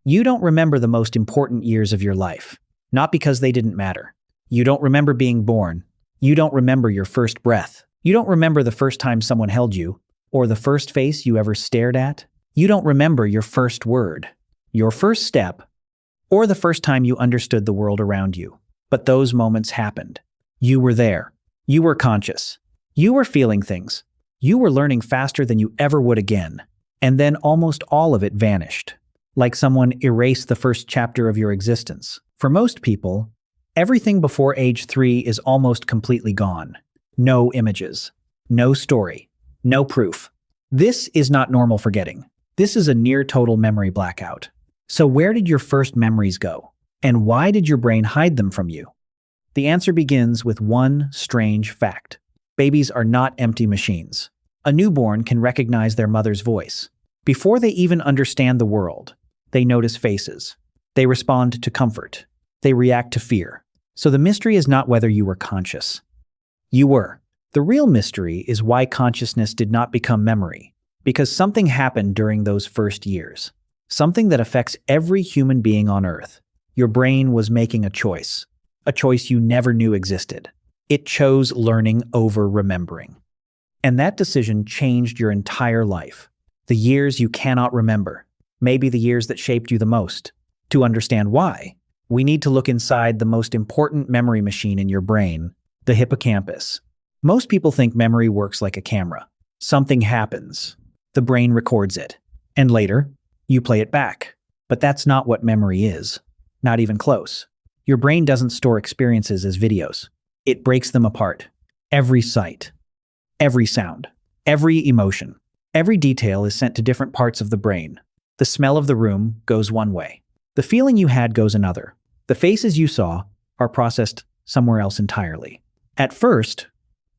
You don't remember the most important years of your life, not because they didn't matter. You don't remember being born. You don't remember your first breath. You don't remember the first time someone held you, or the first face you ever stared at. You don't remember your first word, your first step, or the first time you understood the world around you. But those moments happened. You were there. You were conscious. You were feeling things. You were learning faster than you ever would again. And then almost all of it vanished, like someone erased the first chapter of your existence. For most people, everything before age 3 is almost completely gone. No images, no story, no proof. This is not normal forgetting. This is a near total memory blackout. So where did your first memories go? And why did your brain hide them from you? The answer begins with one strange fact. Babies are not empty machines. A newborn can recognize their mother's voice. Before they even understand the world, they notice faces. They respond to comfort. They react to fear. So the mystery is not whether you were conscious. You were. The real mystery is why consciousness did not become memory. Because something happened during those first years. Something that affects every human being on Earth. Your brain was making a choice you never knew existed. It chose learning over remembering. And that decision changed your entire life. The years you cannot remember. Maybe the years that shaped you the most. To understand why, we need to look inside the most important memory machine in your brain, the hippocampus. Most people think memory works like a camera. Something happens. The brain records it. And later, you play it back. But that's not what memory is. Not even close. Your brain doesn't store experiences as videos. It breaks them apart. Every sight, every sound, every emotion, every detail is sent to different parts of the brain. The smell of the room goes one way. The feeling you had goes another. The faces you saw are processed somewhere else entirely. At first,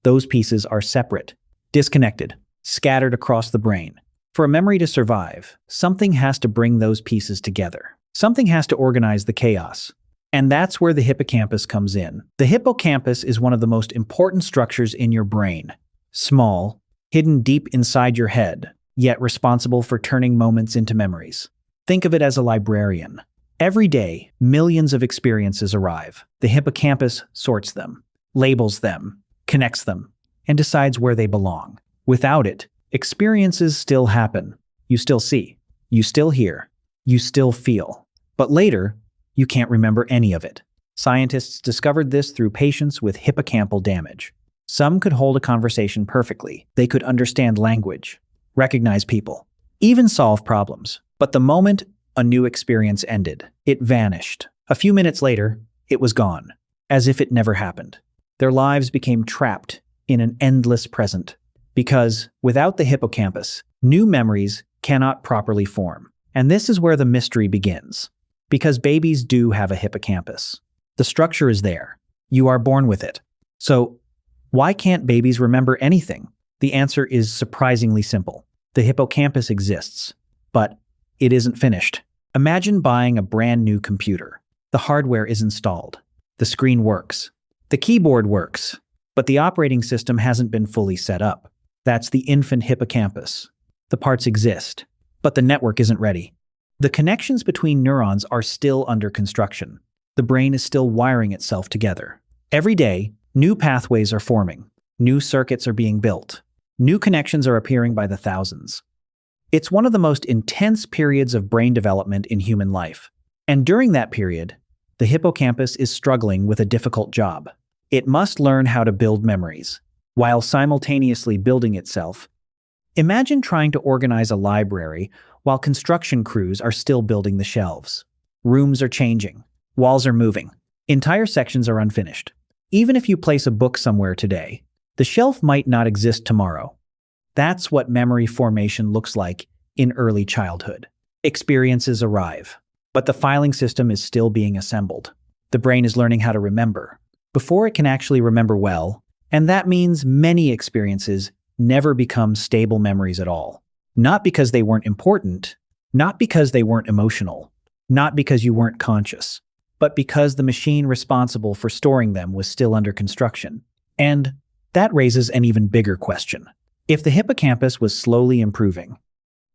those pieces are separate, disconnected, scattered across the brain. For a memory to survive, something has to bring those pieces together. Something has to organize the chaos. And that's where the hippocampus comes in. The hippocampus is one of the most important structures in your brain. Small, hidden deep inside your head, yet responsible for turning moments into memories. Think of it as a librarian. Every day, millions of experiences arrive. The hippocampus sorts them, labels them, connects them, and decides where they belong. Without it, experiences still happen. You still see, you still hear, you still feel. But later, you can't remember any of it. Scientists discovered this through patients with hippocampal damage. Some could hold a conversation perfectly. They could understand language, recognize people, even solve problems. But the moment a new experience ended, it vanished. A few minutes later, it was gone, as if it never happened. Their lives became trapped in an endless present. Because without the hippocampus, new memories cannot properly form. And this is where the mystery begins. Because babies do have a hippocampus. The structure is there. You are born with it. So, why can't babies remember anything? The answer is surprisingly simple. The hippocampus exists, but it isn't finished. Imagine buying a brand new computer. The hardware is installed. The screen works. The keyboard works. But the operating system hasn't been fully set up. That's the infant hippocampus. The parts exist, but the network isn't ready. The connections between neurons are still under construction. The brain is still wiring itself together. Every day, new pathways are forming. New circuits are being built. New connections are appearing by the thousands. It's one of the most intense periods of brain development in human life. And during that period, the hippocampus is struggling with a difficult job. It must learn how to build memories, while simultaneously building itself. Imagine trying to organize a library while construction crews are still building the shelves. Rooms are changing. Walls are moving. Entire sections are unfinished. Even if you place a book somewhere today, the shelf might not exist tomorrow. That's what memory formation looks like in early childhood. Experiences arrive, but the filing system is still being assembled. The brain is learning how to remember before it can actually remember well, and that means many experiences never become stable memories at all. Not because they weren't important, not because they weren't emotional, not because you weren't conscious, but because the machine responsible for storing them was still under construction. And that raises an even bigger question. If the hippocampus was slowly improving,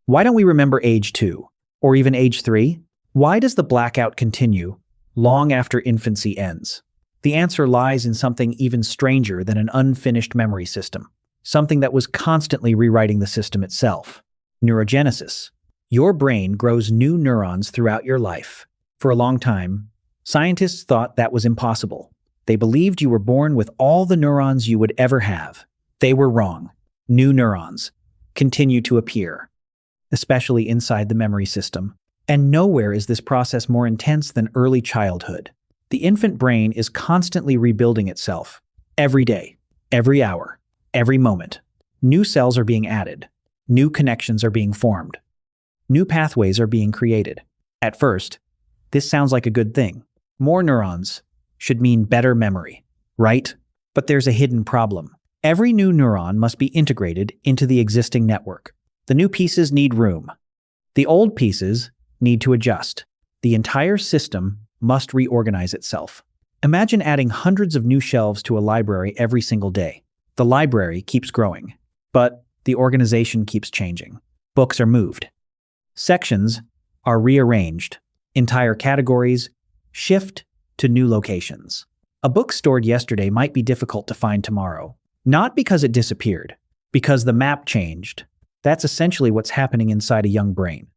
why don't we remember age 2 or even age 3? Why does the blackout continue long after infancy ends? The answer lies in something even stranger than an unfinished memory system, something that was constantly rewriting the system itself. Neurogenesis. Your brain grows new neurons throughout your life. For a long time, scientists thought that was impossible. They believed you were born with all the neurons you would ever have. They were wrong. New neurons continue to appear, especially inside the memory system. And nowhere is this process more intense than early childhood. The infant brain is constantly rebuilding itself. Every day, every hour, every moment. New cells are being added. New connections are being formed. New pathways are being created. At first, this sounds like a good thing. More neurons should mean better memory, right? But there's a hidden problem. Every new neuron must be integrated into the existing network. The new pieces need room. The old pieces need to adjust. The entire system must reorganize itself. Imagine adding hundreds of new shelves to a library every single day. The library keeps growing, but the organization keeps changing. Books are moved. Sections are rearranged. Entire categories shift to new locations. A book stored yesterday might be difficult to find tomorrow. Not because it disappeared, because the map changed. That's essentially what's happening inside a young brain.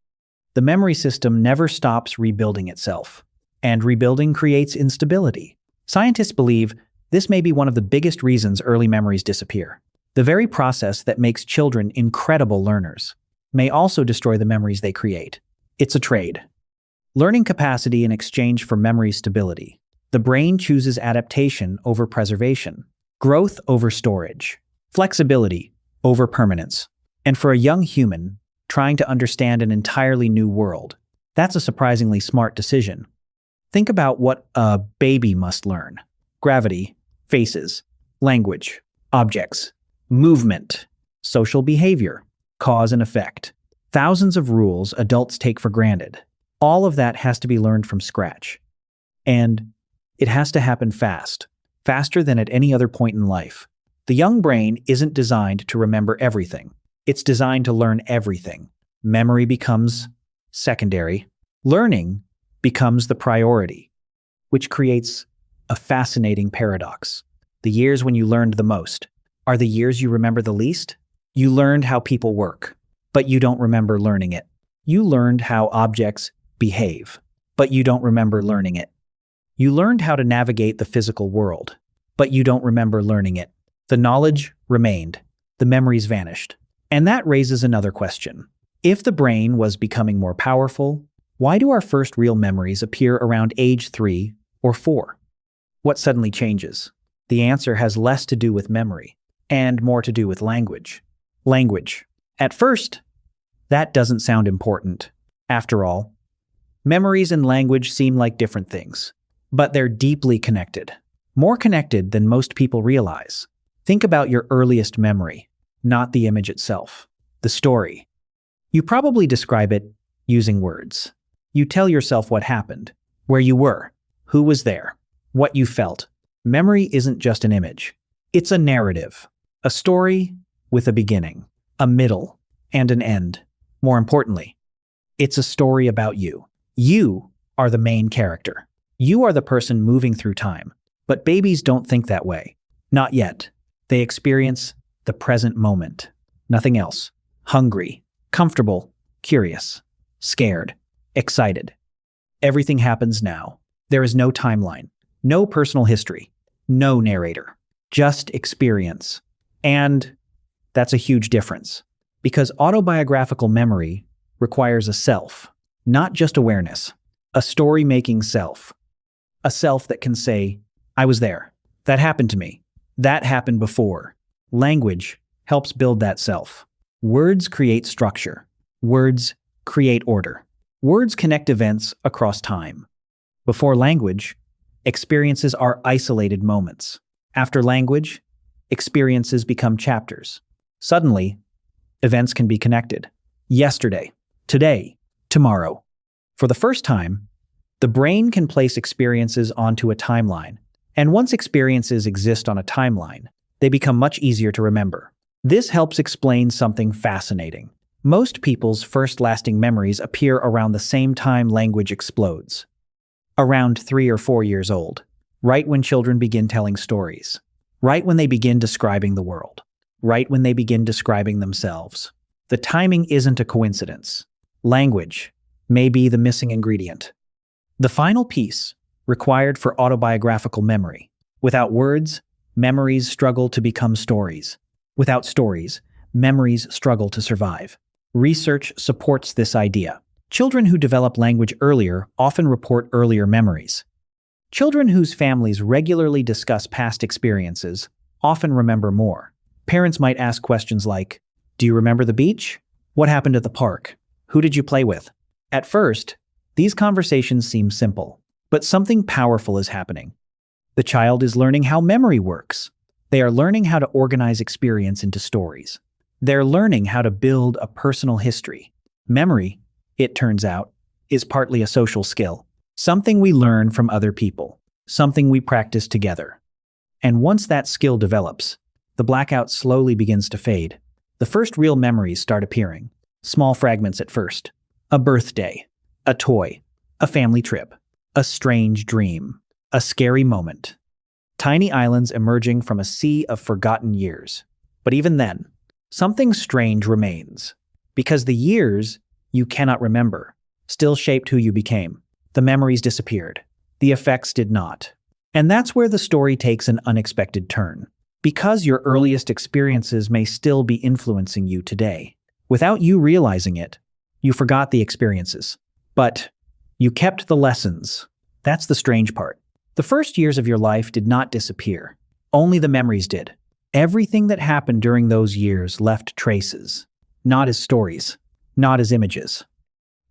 The memory system never stops rebuilding itself, and rebuilding creates instability. Scientists believe this may be one of the biggest reasons early memories disappear. The very process that makes children incredible learners may also destroy the memories they create. It's a trade. Learning capacity in exchange for memory stability. The brain chooses adaptation over preservation, growth over storage, flexibility over permanence. And for a young human trying to understand an entirely new world, that's a surprisingly smart decision. Think about what a baby must learn. Gravity, faces, language, objects, movement, social behavior, cause and effect. Thousands of rules adults take for granted. All of that has to be learned from scratch. And it has to happen fast, faster than at any other point in life. The young brain isn't designed to remember everything. It's designed to learn everything. Memory becomes secondary. Learning becomes the priority, which creates a fascinating paradox. The years when you learned the most are the years you remember the least. You learned how people work, but you don't remember learning it. You learned how objects behave, but you don't remember learning it. You learned how to navigate the physical world, but you don't remember learning it. The knowledge remained, the memories vanished. And that raises another question. If the brain was becoming more powerful, why do our first real memories appear around age 3 or 4? What suddenly changes? The answer has less to do with memory and more to do with language. Language. At first, that doesn't sound important. After all, memories and language seem like different things, but they're deeply connected. More connected than most people realize. Think about your earliest memory, not the image itself, the story. You probably describe it using words. You tell yourself what happened, where you were, who was there, what you felt. Memory isn't just an image. It's a narrative, a story with a beginning, a middle, and an end. More importantly, it's a story about you. You are the main character. You are the person moving through time. But babies don't think that way. Not yet. They experience the present moment. Nothing else. Hungry, comfortable, curious, scared, excited. Everything happens now. There is no timeline, no personal history, no narrator, just experience. And that's a huge difference, because autobiographical memory requires a self, not just awareness, a story-making self, a self that can say, I was there, that happened to me, that happened before. Language helps build that self. Words create structure. Words create order. Words connect events across time. Before language, experiences are isolated moments. After language, experiences become chapters. Suddenly, events can be connected. Yesterday, today, tomorrow. For the first time, the brain can place experiences onto a timeline. And once experiences exist on a timeline, they become much easier to remember. This helps explain something fascinating. Most people's first lasting memories appear around the same time language explodes. Around 3 or 4 years old, right when children begin telling stories, right when they begin describing the world, right when they begin describing themselves. The timing isn't a coincidence. Language may be the missing ingredient. The final piece, required for autobiographical memory. Without words, memories struggle to become stories. Without stories, memories struggle to survive. Research supports this idea. Children who develop language earlier often report earlier memories. Children whose families regularly discuss past experiences often remember more. Parents might ask questions like, "Do you remember the beach? What happened at the park? Who did you play with?" At first, these conversations seem simple, but something powerful is happening. The child is learning how memory works. They are learning how to organize experience into stories. They're learning how to build a personal history. Memory, it turns out, is partly a social skill. Something we learn from other people. Something we practice together. And once that skill develops, the blackout slowly begins to fade. The first real memories start appearing. Small fragments at first. A birthday. A toy. A family trip. A strange dream. A scary moment. Tiny islands emerging from a sea of forgotten years. But even then, something strange remains. Because the years you cannot remember still shaped who you became. The memories disappeared. The effects did not. And that's where the story takes an unexpected turn. Because your earliest experiences may still be influencing you today. Without you realizing it, you forgot the experiences. But you kept the lessons. That's the strange part. The first years of your life did not disappear. Only the memories did. Everything that happened during those years left traces. Not as stories. Not as images.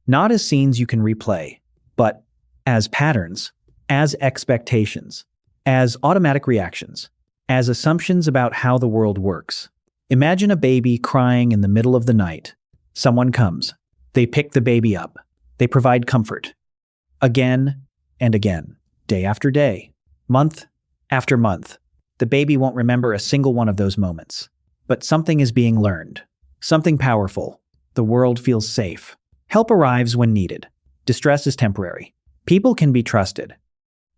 Not as scenes you can replay. But as patterns. As expectations. As automatic reactions. As assumptions about how the world works. Imagine a baby crying in the middle of the night. Someone comes. They pick the baby up. They provide comfort. Again and again. Day after day. Month after month. The baby won't remember a single one of those moments. But something is being learned. Something powerful. The world feels safe. Help arrives when needed. Distress is temporary. People can be trusted.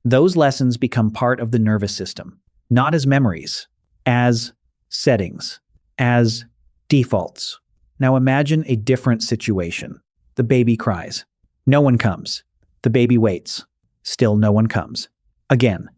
Those lessons become part of the nervous system. Not as memories. As settings. As defaults. Now imagine a different situation. The baby cries. No one comes. The baby waits. Still no one comes. Again.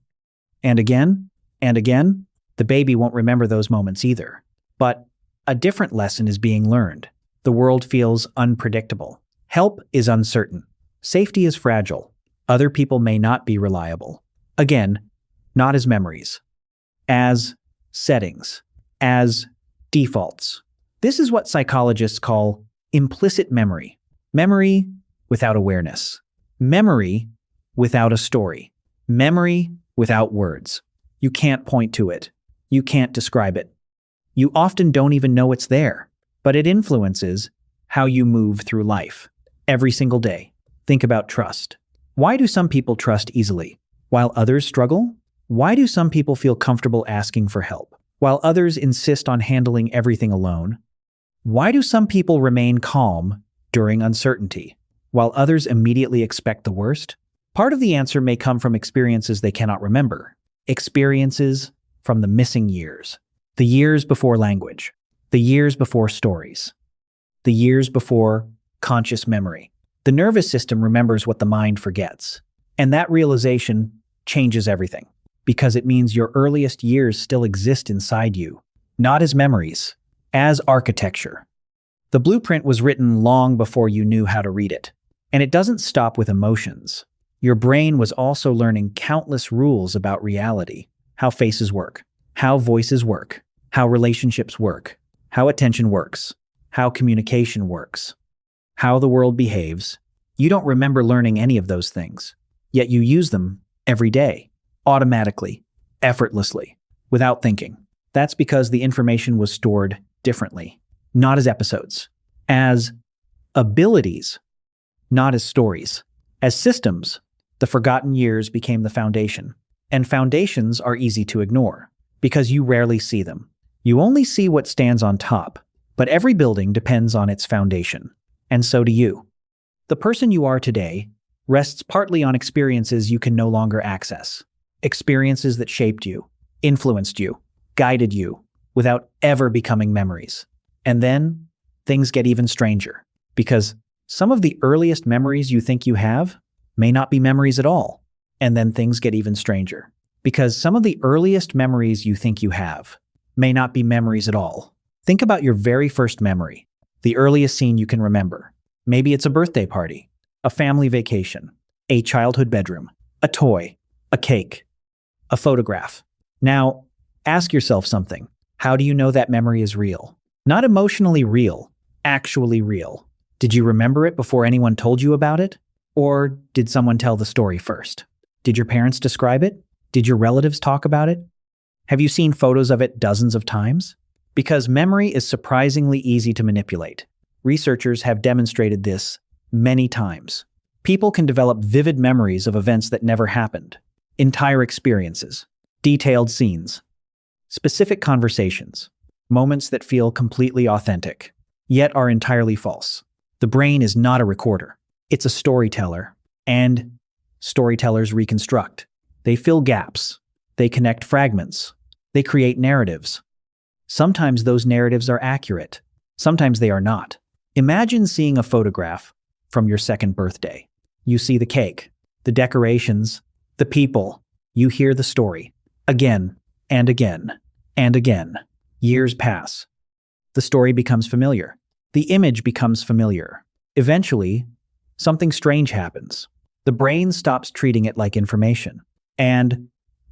And again. And again. The baby won't remember those moments either. But a different lesson is being learned. The world feels unpredictable. Help is uncertain. Safety is fragile. Other people may not be reliable. Again, not as memories. As settings. As defaults. This is what psychologists call implicit memory. Memory without awareness. Memory without a story. Memory without words. You can't point to it. You can't describe it. You often don't even know it's there, but it influences how you move through life. Every single day. Think about trust. Why do some people trust easily, while others struggle? Why do some people feel comfortable asking for help, while others insist on handling everything alone? Why do some people remain calm during uncertainty, while others immediately expect the worst? Part of the answer may come from experiences they cannot remember. Experiences from the missing years. The years before language. The years before stories. The years before conscious memory. The nervous system remembers what the mind forgets. And that realization changes everything. Because it means your earliest years still exist inside you. Not as memories. As architecture. The blueprint was written long before you knew how to read it. And it doesn't stop with emotions. Your brain was also learning countless rules about reality, how faces work, how voices work, how relationships work, how attention works, how communication works, how the world behaves. You don't remember learning any of those things, yet you use them every day, automatically, effortlessly, without thinking. That's because the information was stored differently, not as episodes, as abilities, not as stories, as systems. The forgotten years became the foundation. And foundations are easy to ignore, because you rarely see them. You only see what stands on top. But every building depends on its foundation, and so do you. The person you are today rests partly on experiences you can no longer access. Experiences that shaped you, influenced you, guided you, without ever becoming memories. And then, things get even stranger, because some of the earliest memories you think you have may not be memories at all. And then things get even stranger, because some of the earliest memories you think you have may not be memories at all. Think about your very first memory, the earliest scene you can remember. Maybe it's a birthday party, a family vacation, a childhood bedroom, a toy, a cake, a photograph. Now, ask yourself something. How do you know that memory is real? Not emotionally real, actually real. Did you remember it before anyone told you about it? Or did someone tell the story first? Did your parents describe it? Did your relatives talk about it? Have you seen photos of it dozens of times? Because memory is surprisingly easy to manipulate. Researchers have demonstrated this many times. People can develop vivid memories of events that never happened, entire experiences, detailed scenes, specific conversations, moments that feel completely authentic, yet are entirely false. The brain is not a recorder. It's a storyteller, and storytellers reconstruct. They fill gaps. They connect fragments. They create narratives. Sometimes those narratives are accurate. Sometimes they are not. Imagine seeing a photograph from your second birthday. You see the cake, the decorations, the people. You hear the story. Again, and again, and again. Years pass. The story becomes familiar. The image becomes familiar. Eventually, something strange happens. The brain stops treating it like information and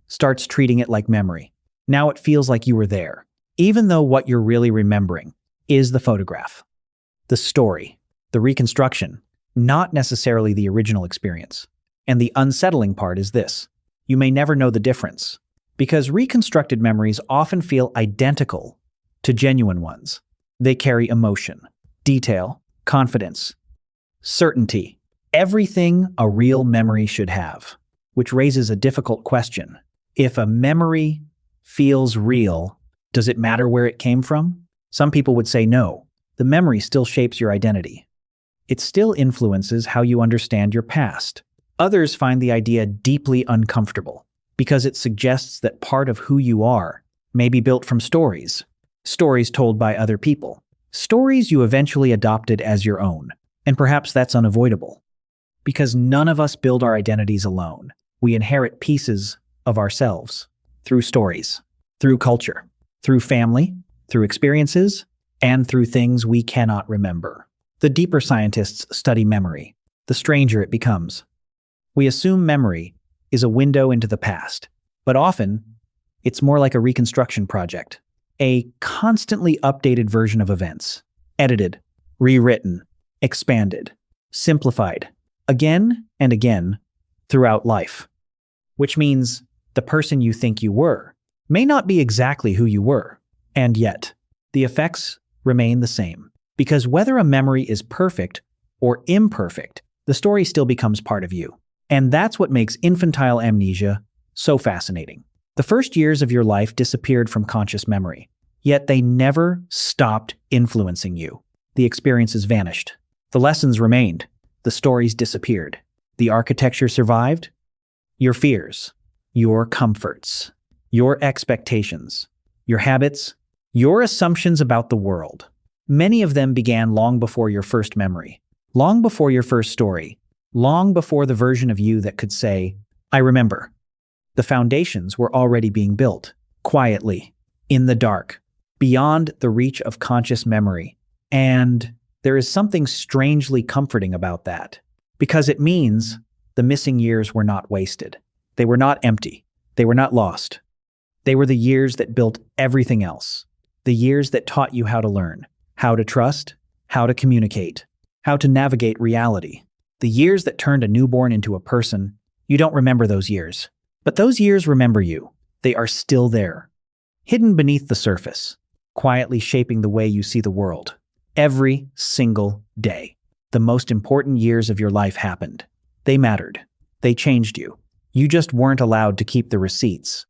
starts treating it like memory. Now it feels like you were there, even though what you're really remembering is the photograph, the story, the reconstruction, not necessarily the original experience. And the unsettling part is this: you may never know the difference, because reconstructed memories often feel identical to genuine ones. They carry emotion, detail, confidence, certainty, everything a real memory should have, which raises a difficult question. If a memory feels real, does it matter where it came from? Some people would say no. The memory still shapes your identity. It still influences how you understand your past. Others find the idea deeply uncomfortable because it suggests that part of who you are may be built from stories told by other people, stories you eventually adopted as your own. And perhaps that's unavoidable, because none of us build our identities alone. We inherit pieces of ourselves through stories, through culture, through family, through experiences, and through things we cannot remember. The deeper scientists study memory, the stranger it becomes. We assume memory is a window into the past, but often it's more like a reconstruction project, a constantly updated version of events, edited, rewritten, expanded, simplified, again and again throughout life. Which means the person you think you were may not be exactly who you were, and yet the effects remain the same. Because whether a memory is perfect or imperfect, the story still becomes part of you. And that's what makes infantile amnesia so fascinating. The first years of your life disappeared from conscious memory, yet they never stopped influencing you. The experiences vanished. The lessons remained. The stories disappeared. The architecture survived. Your fears, your comforts, your expectations, your habits, your assumptions about the world. Many of them began long before your first memory, long before your first story, long before the version of you that could say, "I remember." The foundations were already being built, quietly, in the dark, beyond the reach of conscious memory. And there is something strangely comforting about that, because it means the missing years were not wasted. They were not empty. They were not lost. They were the years that built everything else, the years that taught you how to learn, how to trust, how to communicate, how to navigate reality. The years that turned a newborn into a person. You don't remember those years, but those years remember you. They are still there, hidden beneath the surface, quietly shaping the way you see the world. Every single day, the most important years of your life happened. They mattered. They changed you. You just weren't allowed to keep the receipts.